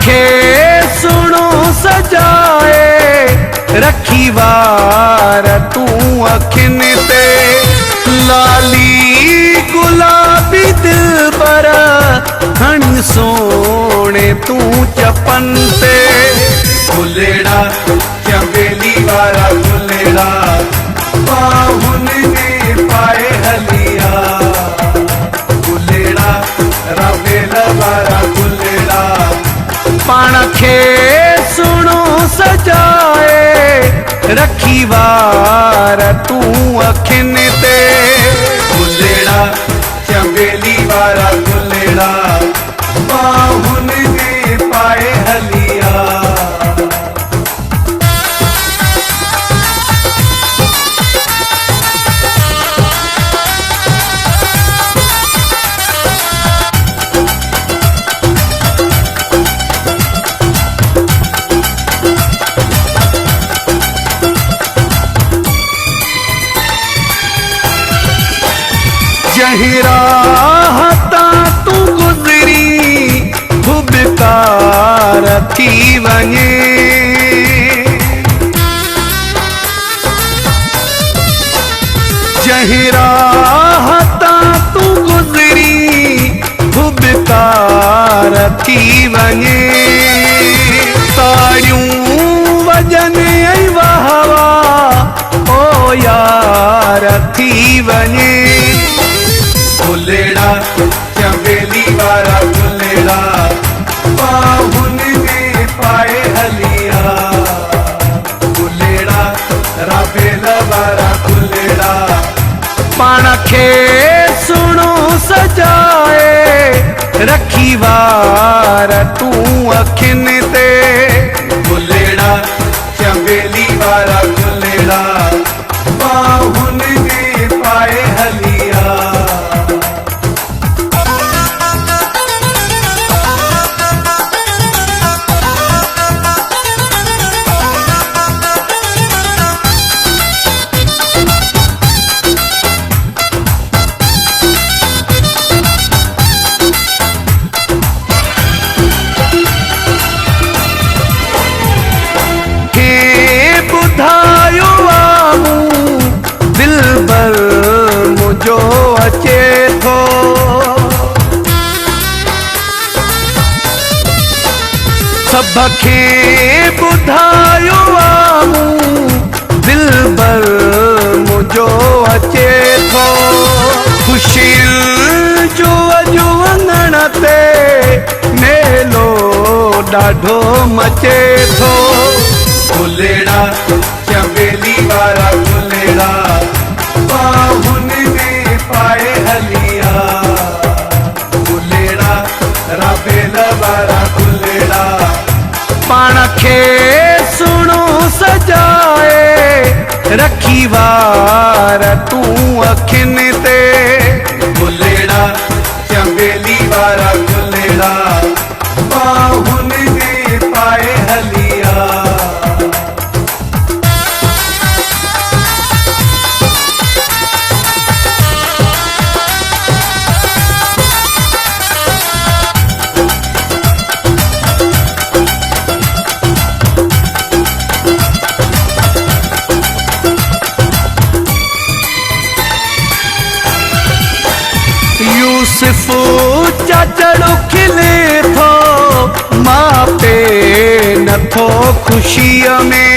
खे सुनो सजाए रखी वार तू अखिन ते लाली गुलाबी दिल पर हणी सोने तू चपन ते गुलेड़ा चमेली वारा गुलेड़ा बाहुन ने पाए हलिया गुलेड़ा रवेल वारा गुलेड़ा पाण खे सुनो सजाए रखी वार तू अखिन ते गुलेड़ा चमेली वारा गुलेड़ा बाहुन ने पाए हलिया। जहीं राहता तू गुज़री खुबकार थी वञे जहीं राहता तू गुज़री खुबकार थी वञे ताड़ियूं वजन ऐं वहवा ओ यार थी वञे गुलेड़ा चमेली वारा गुलेड़ा बाहुन ने पाए हलिया गुलेड़ा रवेल वारा गुलेड़ा पाण खे सुनो सजाए रखी वार तू अखिन ते गुलेड़ा चमेली वारा गुलेड़ा बाहुन ने पाए हलिया। जो अचे थो सबखे ॿुधायो दिलबर मुझो अचे थो ख़ुशी जो अॼु वञण ते मेलो ॾाढो मचे थो गुलेड़ा चमेली वारा गुलेड़ा बाहुन ने पाए हलिया गुलेड़ा रवेल वारा गुलेड़ा पाण खे सुनो सजाए रखी वार तू अखिन ते गुलेड़ा चमेली वारा गुलेड़ा बाहुन ने पाए हलिया। यूसुफ चाचड़ो खिले थो मां पे नथो ख़ुशीअ में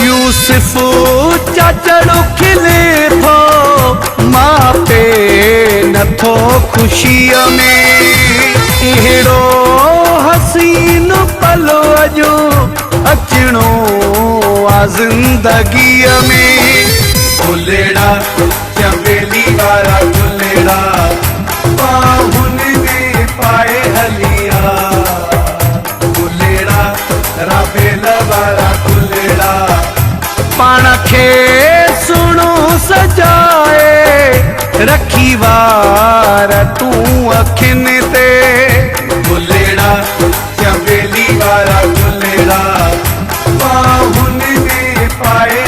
यूसुफ चाचड़ो खिले थो मां पे नथो ख़ुशीअ में अहिड़ो हसीन पल अॼु अचणो आ ज़िंदगीअ में गुलेड़ा चमेली वारा गुलेड़ा बाहुन ने पाए हलिया गुलेड़ा रवेल वारा गुलेड़ा पाण खे सुनो सजाए रखी वार तू अखिन ते गुलेड़ा चमेली वारा गुलेड़ा बाहुन ने पाए